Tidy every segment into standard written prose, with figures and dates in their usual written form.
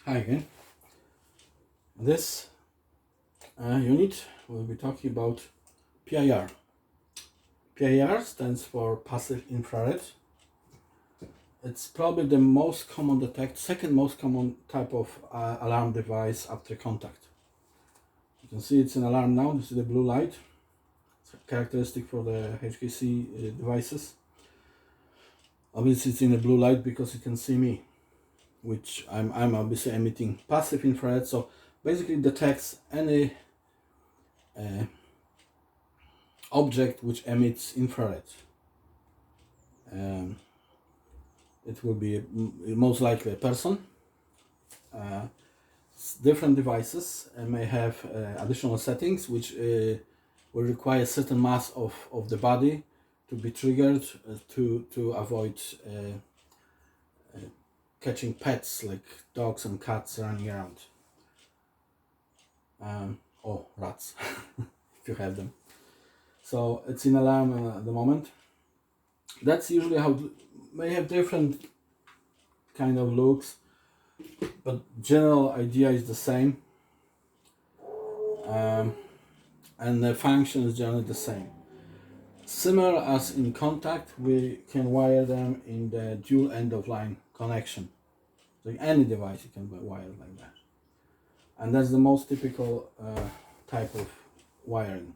Hi again. This unit we'll be talking about PIR. PIR stands for passive infrared. It's probably the most common second most common type of alarm device after contact. You can see it's an alarm now. This is the blue light. It's characteristic for the HKC devices. Obviously it's in the blue light because you can see me, which I'm obviously emitting passive infrared, so basically detects any object which emits infrared. It will be most likely a person. Different devices may have additional settings which will require a certain mass of the body to be triggered to avoid catching pets like dogs and cats running around, or rats if you have them. So it's in alarm at the moment. That's usually how may have different kind of looks, but general idea is the same, and the function is generally the same. Similar as in contact, we can wire them in the dual end of line connection. So any device you can wire like that, and that's the most typical type of wiring.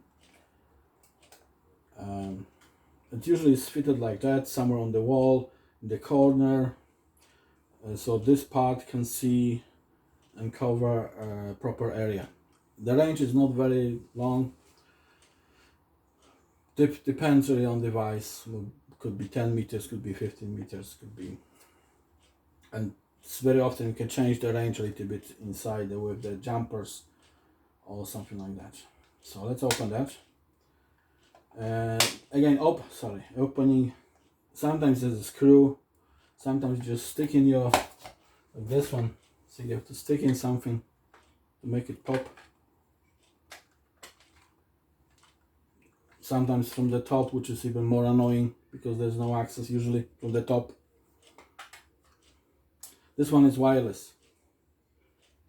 It usually is fitted like that, somewhere on the wall, in the corner, so this part can see and cover a proper area. The range is not very long. Depends really on device. Could be 10 meters, could be 15 meters, could be, and it's very often you can change the range a little bit inside with the jumpers or something like that. So let's open that. Again, opening. Sometimes there's a screw. Sometimes you just stick in your, like this one. So you have to stick in something to make it pop. Sometimes from the top, which is even more annoying because there's no access usually from the top. This one is wireless,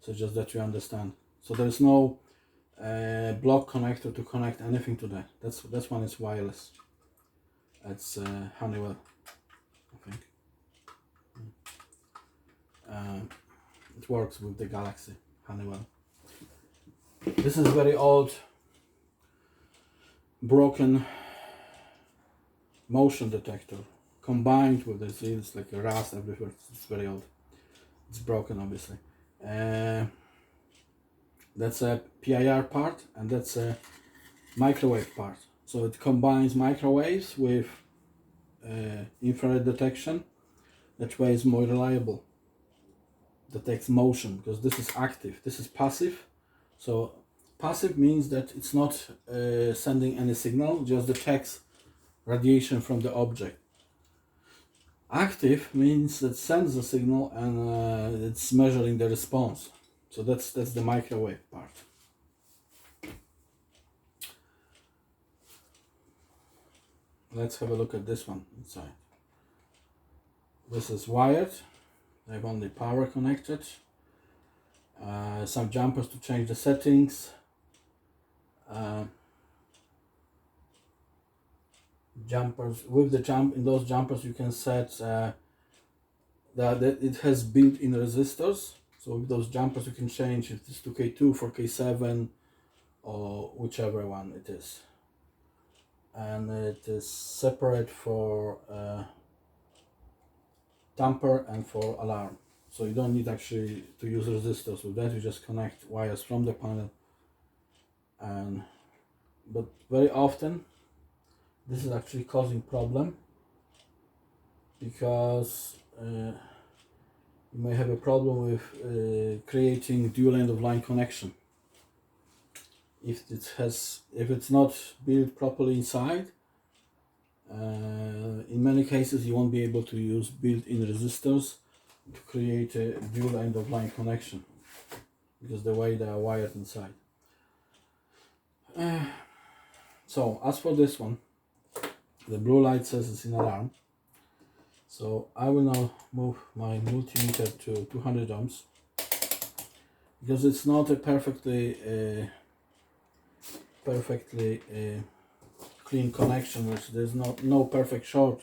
so just that you understand. So there's no block connector to connect anything to that. This one is wireless. That's Honeywell, I think. It works with the Galaxy Honeywell. This is very old, broken motion detector combined with this. It's like a rust everywhere. It's very old. It's broken, obviously. That's a PIR part, and that's a microwave part. So it combines microwaves with infrared detection. That way it's more reliable. Detects motion, because this is active. This is passive. So passive means that it's not sending any signal, just detects radiation from the object. Active means that sends the signal and it's measuring the response. So that's the microwave part. Let's have a look at this one inside. This is wired. I have only power connected. Some jumpers to change the settings. Jumpers with the in those jumpers you can set that it has built-in resistors. So with those jumpers you can change if it's 2K2, 4K7, or whichever one it is. And it is separate for damper and for alarm. So you don't need actually to use resistors with that. You just connect wires from the panel. But very often this is actually causing problem, because you may have a problem with creating dual end of line connection. If it's not built properly inside, in many cases you won't be able to use built-in resistors to create a dual end of line connection, because the way they are wired inside. So as for this one, the blue light says it's in alarm. So I will now move my multimeter to 200 ohms. because it's not a perfectly clean connection, which there's no perfect short.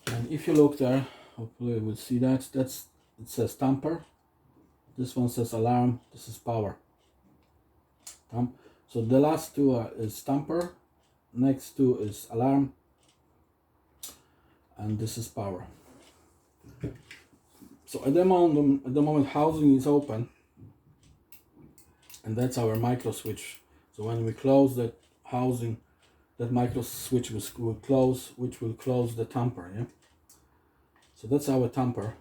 And if you look there, hopefully you will see that it says tamper, this one says alarm, this is power. So the last two is tamper, next two is alarm, and this is power. So at the moment housing is open, and that's our micro switch. So when we close that housing, that micro switch will close, which will close the tamper. Yeah. So that's our tamper.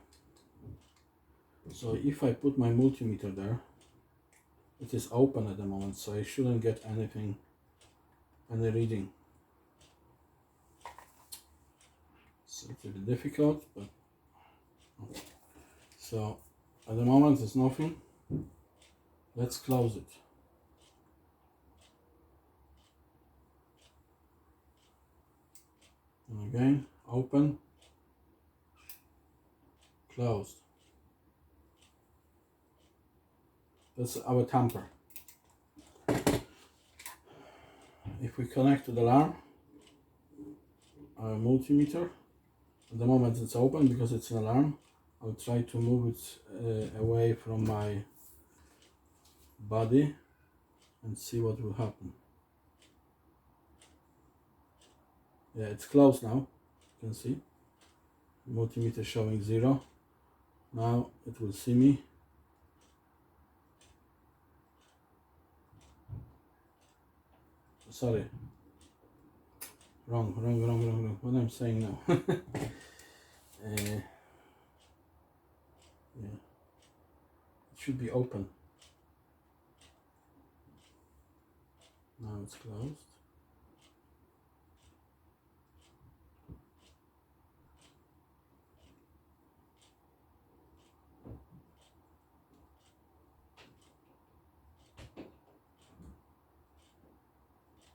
So if I put my multimeter there, it is open at the moment, so I shouldn't get any reading. So it's a bit difficult, but okay. So at the moment there's nothing. Let's close it. And again, open, closed. That's our tamper. If we connect to the alarm, our multimeter, at the moment it's open because it's an alarm. I'll try to move it away from my body and see what will happen. Yeah, it's closed now. You can see multimeter showing 0. Now it will see me. Sorry, wrong. What I'm saying now. Yeah, it should be open. Now it's closed.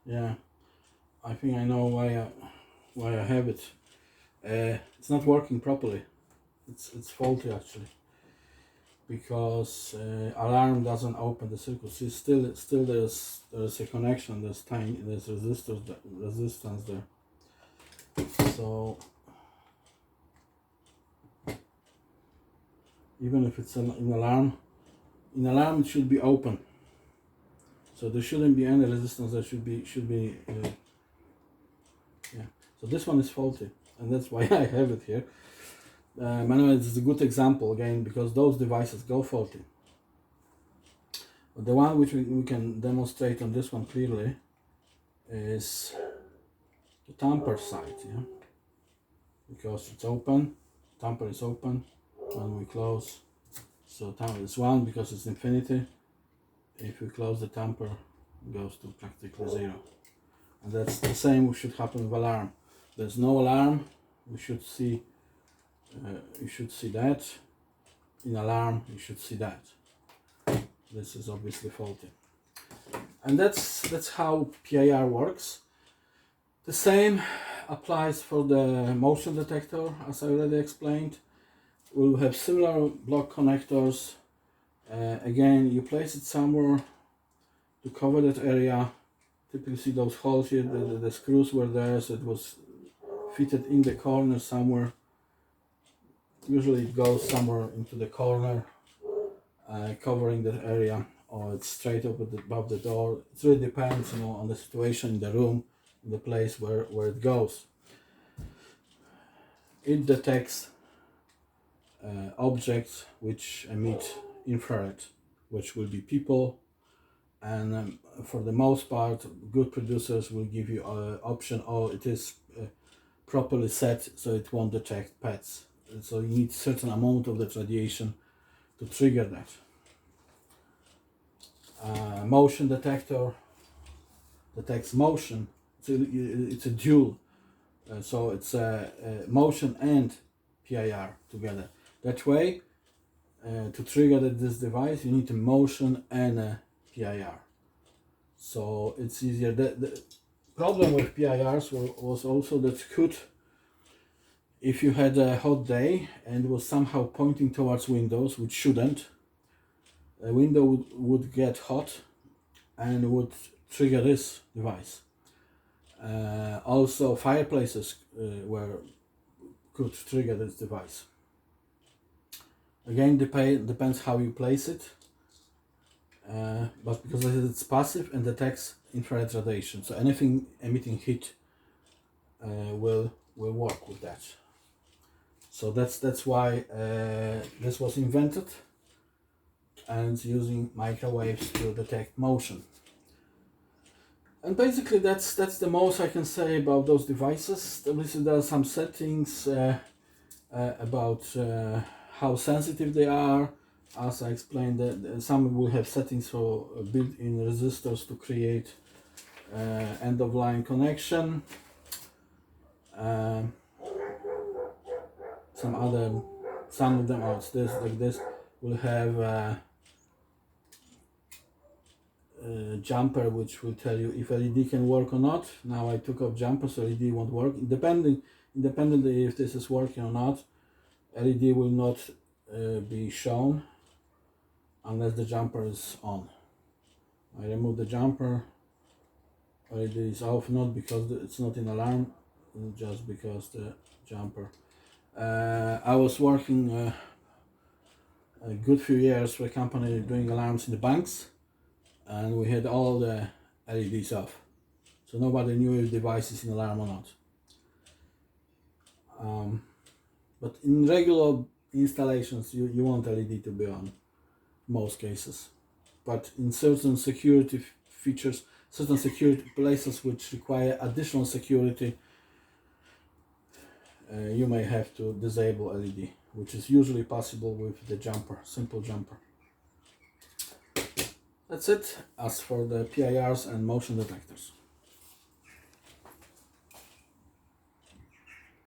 Yeah, I think I know why I have it. It's not working properly. It's faulty actually, because alarm doesn't open the circuit. See, still there's a connection. There's resistance there. So even if it's in alarm it should be open. So there shouldn't be any resistance. There should be yeah. So this one is faulty, and that's why I have it here. Anyway, it's a good example again, because those devices go faulty. But the one which we can demonstrate on this one clearly is the tamper side, yeah, because it's open. Tamper is open when we close. So tamper is 1 because it's infinity. If we close the tamper, it goes to practically 0. And that's the same should happen with alarm. There's no alarm, we should see you should see that. In alarm you should see that. This is obviously faulty. And that's how PIR works. The same applies for the motion detector, as I already explained. We'll have similar block connectors. Again, you place it somewhere to cover that area. Typically see those holes here, the screws were there, so it was fitted in the corner somewhere. Usually it goes somewhere into the corner, covering that area, or it's straight up above the door. It really depends, on the situation in the room, in the place where it goes. It detects objects which emit infrared, which will be people, and for the most part, good producers will give you an option, or it is properly set so it won't detect pets. So you need certain amount of that radiation to trigger that. Motion detector detects motion. It's a dual, so it's motion and PIR together. That way, to trigger this device, you need a motion and a PIR. So it's easier. The problem with PIRs was also that if you had a hot day and was somehow pointing towards windows, which shouldn't, a window would get hot and would trigger this device. Also, fireplaces could trigger this device. Again, depends how you place it, but because it's passive and detects infrared radiation, so anything emitting heat will work with that. So that's why this was invented, and using microwaves to detect motion. And basically that's the most I can say about those devices. Obviously there are some settings about how sensitive they are. As I explained, that some will have settings for built-in resistors to create end-of-line connection. Some of them are like this will have a jumper which will tell you if LED can work or not. Now I took off jumper, so LED won't work. Independently if this is working or not, LED will not be shown unless the jumper is on. I remove the jumper, LED is off, not because it's not in alarm, just because the jumper. I was working a good few years for a company doing alarms in the banks, and we had all the LEDs off, so nobody knew if the device is in alarm or not. But in regular installations, you want LED to be on, most cases. But in certain security features, certain security places which require additional security, you may have to disable LED, which is usually possible with the jumper, simple jumper. That's it as for the PIRs and motion detectors.